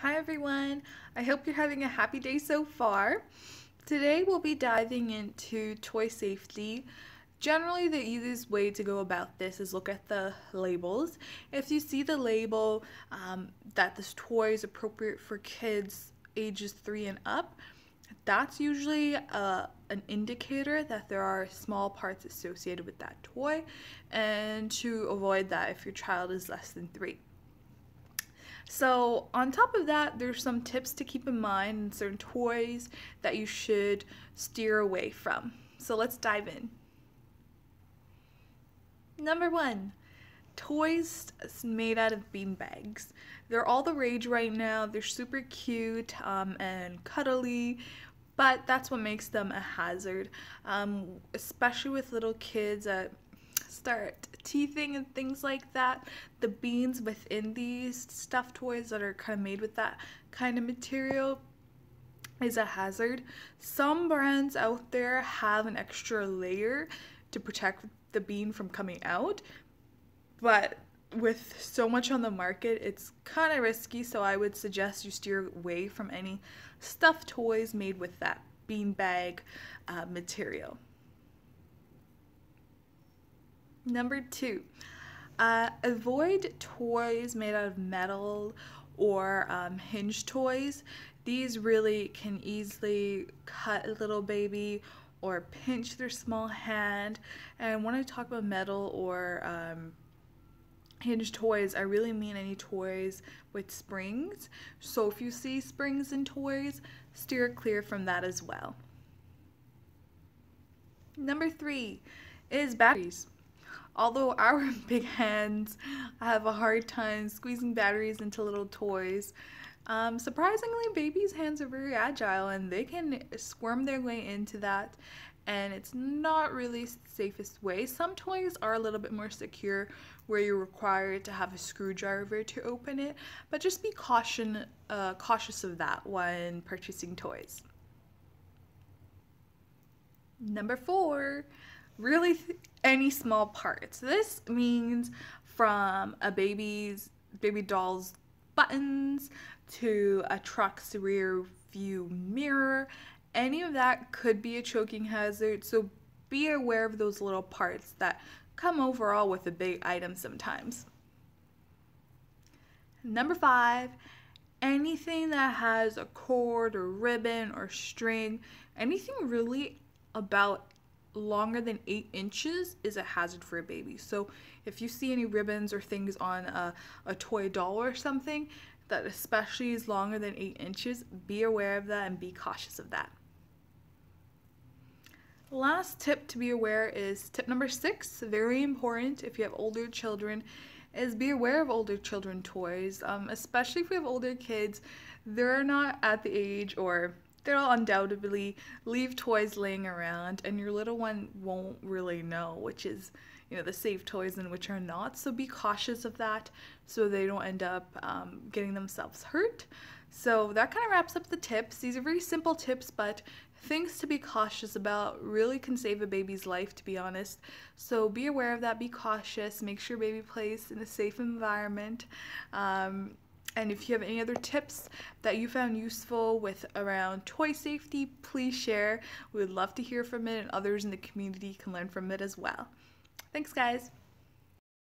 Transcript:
Hi everyone, I hope you're having a happy day so far. Today we'll be diving into toy safety. Generally, the easiest way to go about this is look at the labels. If you see the label that this toy is appropriate for kids ages 3 and up, that's usually an indicator that there are small parts associated with that toy, and to avoid that if your child is less than 3. So on top of that, there's some tips to keep in mind and certain toys that you should steer away from. So let's dive in. Number 1, toys made out of bean bags. They're all the rage right now. They're super cute and cuddly, but that's what makes them a hazard, especially with little kids that start teething and things like that. The beans within these stuffed toys that are kind of made with that kind of material is a hazard. Some brands out there have an extra layer to protect the bean from coming out, but with so much on the market, it's kind of risky, so I would suggest you steer away from any stuffed toys made with that beanbag material. Number 2, avoid toys made out of metal or hinge toys. These really can easily cut a little baby or pinch their small hand. And when I talk about metal or hinge toys, I really mean any toys with springs. So if you see springs in toys, steer clear from that as well. Number 3 is batteries. Although our big hands have a hard time squeezing batteries into little toys, surprisingly, babies' hands are very agile and they can squirm their way into that, and it's not really the safest way. Some toys are a little bit more secure where you're required to have a screwdriver to open it, but just be cautious of that when purchasing toys. Number 4, really any small parts. This means from a baby doll's buttons to a truck's rear view mirror. Any of that could be a choking hazard, so be aware of those little parts that come overall with a big item sometimes. Number 5, anything that has a cord or ribbon or string, anything really about longer than 8 inches is a hazard for a baby. So if you see any ribbons or things on a toy doll or something that especially is longer than 8 inches, be aware of that and be cautious of that. Last tip to be aware is tip number 6, very important if you have older children, is be aware of older children toys, especially if we have older kids. They're not at the age, or they'll undoubtedly leave toys laying around, and your little one won't really know which is, the safe toys and which are not. So be cautious of that so they don't end up getting themselves hurt. So that kind of wraps up the tips. These are very simple tips, but things to be cautious about. Really can save a baby's life, to be honest. So be aware of that, be cautious, make sure baby plays in a safe environment. And if you have any other tips that you found useful with around toy safety, please share. We would love to hear from it, and others in the community can learn from it as well. Thanks, guys.